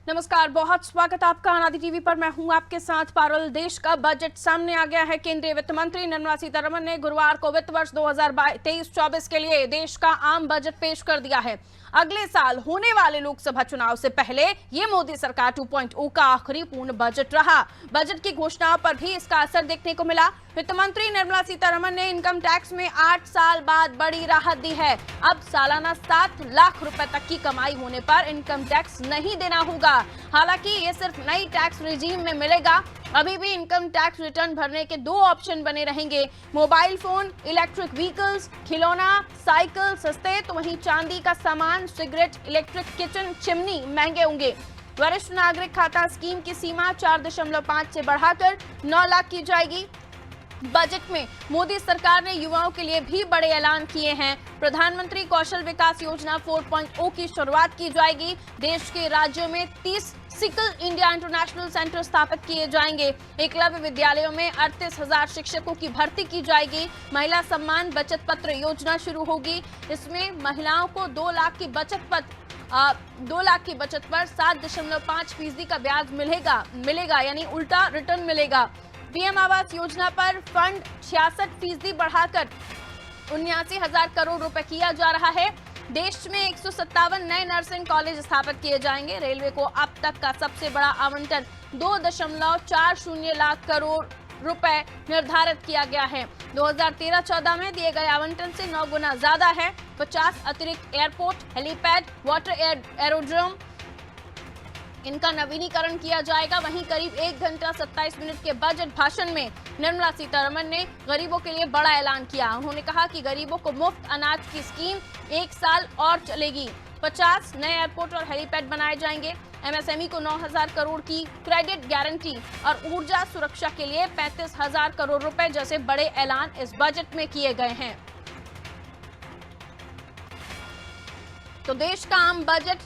नमस्कार, बहुत स्वागत आपका अनादि टीवी पर। मैं हूं आपके साथ पारुल। देश का बजट सामने आ गया है। केंद्रीय वित्त मंत्री निर्मला सीतारमण ने गुरुवार को वित्त वर्ष 2023-24 के लिए देश का आम बजट पेश कर दिया है। अगले साल होने वाले लोकसभा चुनाव से पहले ये मोदी सरकार 2.0 का आखिरी पूर्ण बजट रहा। बजट की घोषणाओं पर भी इसका असर देखने को मिला। वित्त मंत्री निर्मला सीतारमण ने इनकम टैक्स में 8 साल बाद बड़ी राहत दी है। अब सालाना 7 लाख रुपए तक की कमाई होने पर इनकम टैक्स नहीं देना होगा। हालांकि ये सिर्फ नई टैक्स रिजीम में मिलेगा। अभी भी इनकम टैक्स रिटर्न भरने के 2 ऑप्शन बने रहेंगे। मोबाइल फोन, इलेक्ट्रिक व्हीकल्स, खिलौना, साइकिल सस्ते, तो वहीं चांदी का सामान, सिगरेट, इलेक्ट्रिक किचन चिमनी महंगे होंगे। वरिष्ठ नागरिक खाता स्कीम की सीमा 4.5 से बढ़ाकर 9 लाख की जाएगी। बजट में मोदी सरकार ने युवाओं के लिए भी बड़े ऐलान किए हैं। प्रधानमंत्री कौशल विकास योजना 4.0 की शुरुआत की जाएगी। देश के राज्यों में 30 सिकल इंडिया इंटरनेशनल सेंटर स्थापित किए जाएंगे। एकलव्य विद्यालयों में 38,000 शिक्षकों की भर्ती की जाएगी। महिला सम्मान बचत पत्र योजना शुरू होगी। इसमें महिलाओं को 2 लाख की बचत पर 7.5% का ब्याज मिलेगा, यानी उल्टा रिटर्न मिलेगा। पीएम आवास योजना पर फंड 66% बढ़ाकर 79,000 करोड़ रुपए किया जा रहा है। देश में 157 नए नर्सिंग कॉलेज स्थापित किए जाएंगे। रेलवे को अब तक का सबसे बड़ा आवंटन 2.40 लाख करोड़ रुपए निर्धारित किया गया है। 2013-14 में दिए गए आवंटन से 9 गुना ज्यादा है। 50 अतिरिक्त एयरपोर्ट, हेलीपैड, वाटर एरोड्रोम, इनका नवीनीकरण किया जाएगा। वहीं करीब 1 घंटा 27 मिनट के बजट भाषण में निर्मला सीतारमण ने गरीबों के लिए बड़ा ऐलान किया। उन्होंने कहा कि गरीबों को मुफ्त अनाज की स्कीम 1 साल और चलेगी। 50 नए एयरपोर्ट और हेलीपैड बनाए जाएंगे। एमएसएमई को 9,000 करोड़ की क्रेडिट गारंटी और ऊर्जा सुरक्षा के लिए 35,000 करोड़ रुपए जैसे बड़े ऐलान इस बजट में किए गए हैं। तो देश का आम बजट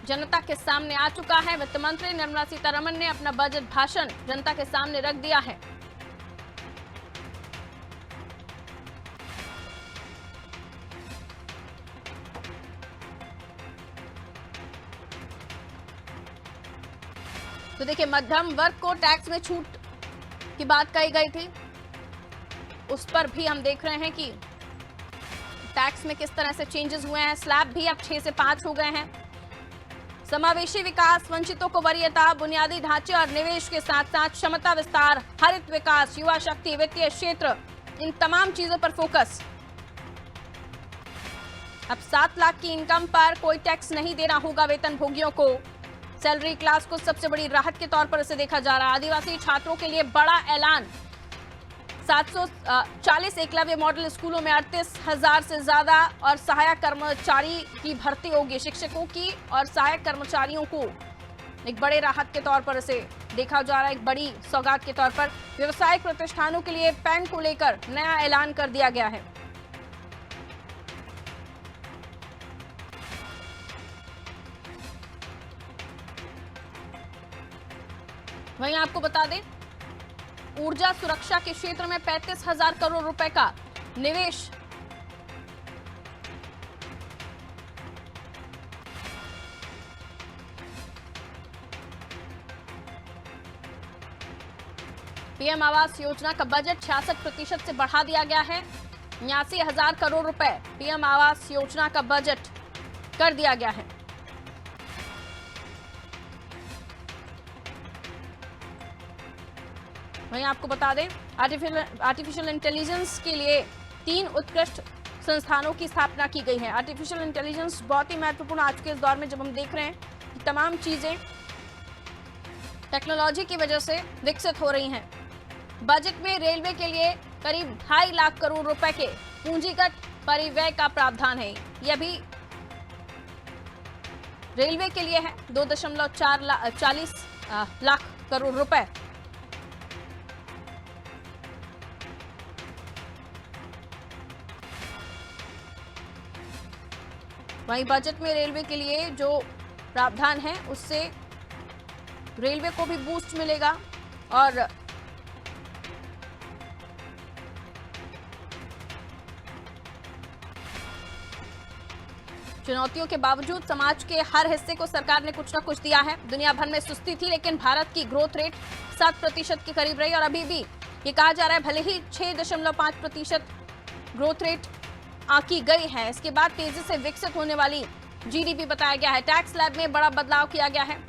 जनता के सामने आ चुका है। वित्त मंत्री निर्मला सीतारमण ने अपना बजट भाषण जनता के सामने रख दिया है। तो देखिए, मध्यम वर्ग को टैक्स में छूट की बात कही गई थी, उस पर भी हम देख रहे हैं कि टैक्स में किस तरह से चेंजेस हुए हैं। स्लैब भी अब 6 से 5 हो गए हैं। समावेशी विकास, वंचितों को वरीयता, बुनियादी ढांचे और निवेश के साथ साथ क्षमता विस्तार, हरित विकास, युवा शक्ति, वित्तीय क्षेत्र, इन तमाम चीजों पर फोकस। अब 7 लाख की इनकम पर कोई टैक्स नहीं देना होगा वेतन भोगियों को। सैलरी क्लास को सबसे बड़ी राहत के तौर पर इसे देखा जा रहा है। आदिवासी छात्रों के लिए बड़ा ऐलान। 740 एकलव्य मॉडल स्कूलों में 38,000 से ज्यादा और सहायक कर्मचारी की भर्ती होगी। शिक्षकों की और सहायक कर्मचारियों को एक बड़े राहत के तौर पर इसे देखा जा रहा है, एक बड़ी सौगात के तौर पर। व्यवसायिक प्रतिष्ठानों के लिए पैन को लेकर नया ऐलान कर दिया गया है। वहीं आपको बता दें, ऊर्जा सुरक्षा के क्षेत्र में 35,000 करोड़ रुपए का निवेश। पीएम आवास योजना का बजट 66% से बढ़ा दिया गया है। 79,000 करोड़ रुपए पीएम आवास योजना का बजट कर दिया गया है। वहीं आपको बता दें, आर्टिफिशियल इंटेलिजेंस के लिए 3 उत्कृष्ट संस्थानों की स्थापना की गई है। आर्टिफिशियल इंटेलिजेंस बहुत ही महत्वपूर्ण आज के इस दौर में, जब हम देख रहे हैं कि तमाम चीजें टेक्नोलॉजी की वजह से विकसित हो रही हैं। बजट में रेलवे के लिए करीब 2.5 लाख करोड़ रुपए के पूंजीगत परिव्यय का प्रावधान है। यह भी रेलवे के लिए है। 2.40 लाख करोड़ रुपए। वहीं बजट में रेलवे के लिए जो प्रावधान है उससे रेलवे को भी बूस्ट मिलेगा और चुनौतियों के बावजूद समाज के हर हिस्से को सरकार ने कुछ न कुछ दिया है। दुनिया भर में सुस्ती थी, लेकिन भारत की ग्रोथ रेट 7% के करीब रही और अभी भी ये कहा जा रहा है भले ही 6.5% ग्रोथ रेट आंकी गई है, इसके बाद तेजी से विकसित होने वाली जीडीपी बताया गया है। टैक्स स्लैब में बड़ा बदलाव किया गया है।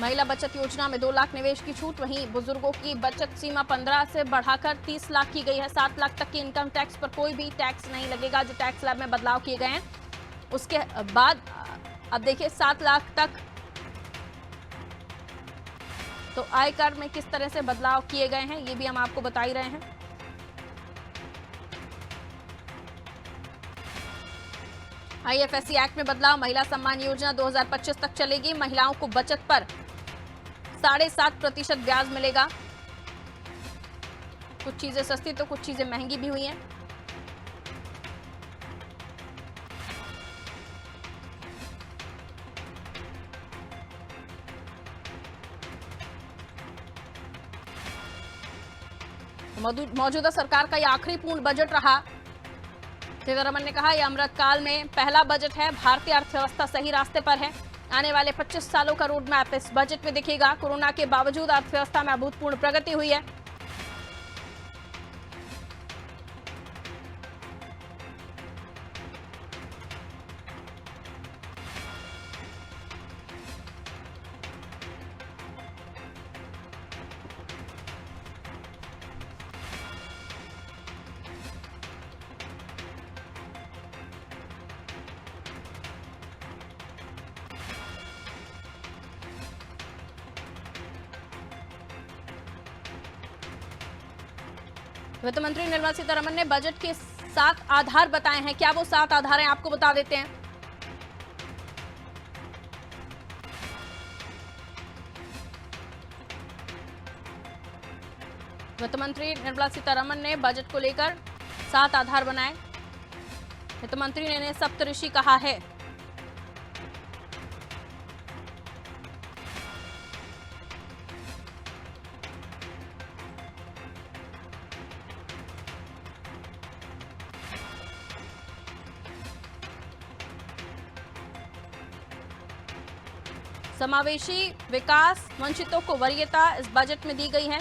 महिला बचत योजना में 2 लाख निवेश की छूट, वहीं बुजुर्गों की बचत सीमा 15 से बढ़ाकर 30 लाख की गई है। 7 लाख तक की इनकम टैक्स पर कोई भी टैक्स नहीं लगेगा। जो टैक्स स्लैब में बदलाव किए गए हैं उसके बाद अब देखिए 7 लाख तक तो आयकर में किस तरह से बदलाव किए गए हैं ये भी हम आपको बता ही रहे हैं। आईएफएससी एक्ट में बदलाव, महिला सम्मान योजना 2025 तक चलेगी। महिलाओं को बचत पर 7.5% ब्याज मिलेगा। कुछ चीजें सस्ती तो कुछ चीजें महंगी भी हुई हैं। मौजूदा सरकार का यह आखिरी पूर्ण बजट रहा। सीतारमण ने कहा यह अमृतकाल में पहला बजट है। भारतीय अर्थव्यवस्था सही रास्ते पर है। आने वाले 25 सालों का रोड मैप इस बजट में दिखेगा। कोरोना के बावजूद अर्थव्यवस्था में अभूतपूर्व प्रगति हुई है। वित्त मंत्री निर्मला सीतारमण ने बजट के 7 आधार बताए हैं। क्या वो 7 आधार हैं आपको बता देते हैं। वित्त मंत्री निर्मला सीतारमण ने बजट को लेकर 7 आधार बनाए। वित्त मंत्री ने इन्हें सप्तऋषि कहा है। समावेशी विकास, वंचितों को वरीयता इस बजट में दी गई है।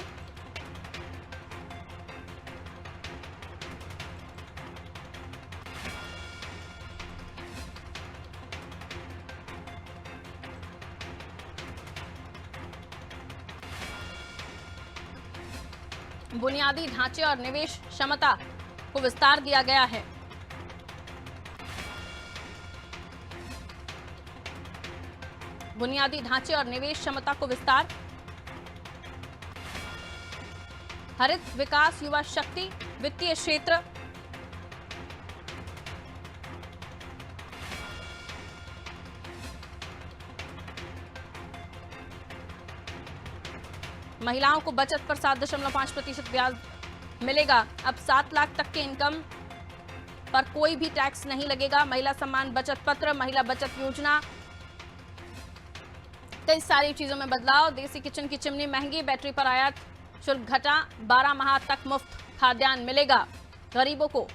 बुनियादी ढांचे और निवेश क्षमता को विस्तार दिया गया है। बुनियादी ढांचे और निवेश क्षमता को विस्तार, हरित विकास, युवा शक्ति, वित्तीय क्षेत्र, महिलाओं को बचत पर 7.5% ब्याज मिलेगा। अब 7 लाख तक के इनकम पर कोई भी टैक्स नहीं लगेगा। महिला सम्मान बचत पत्र, महिला बचत योजना, कई सारी चीजों में बदलाव। देसी किचन की चिमनी महंगी, बैटरी पर आयात शुल्क घटा, 12 माह तक मुफ्त खाद्यान्न मिलेगा। गरीबों को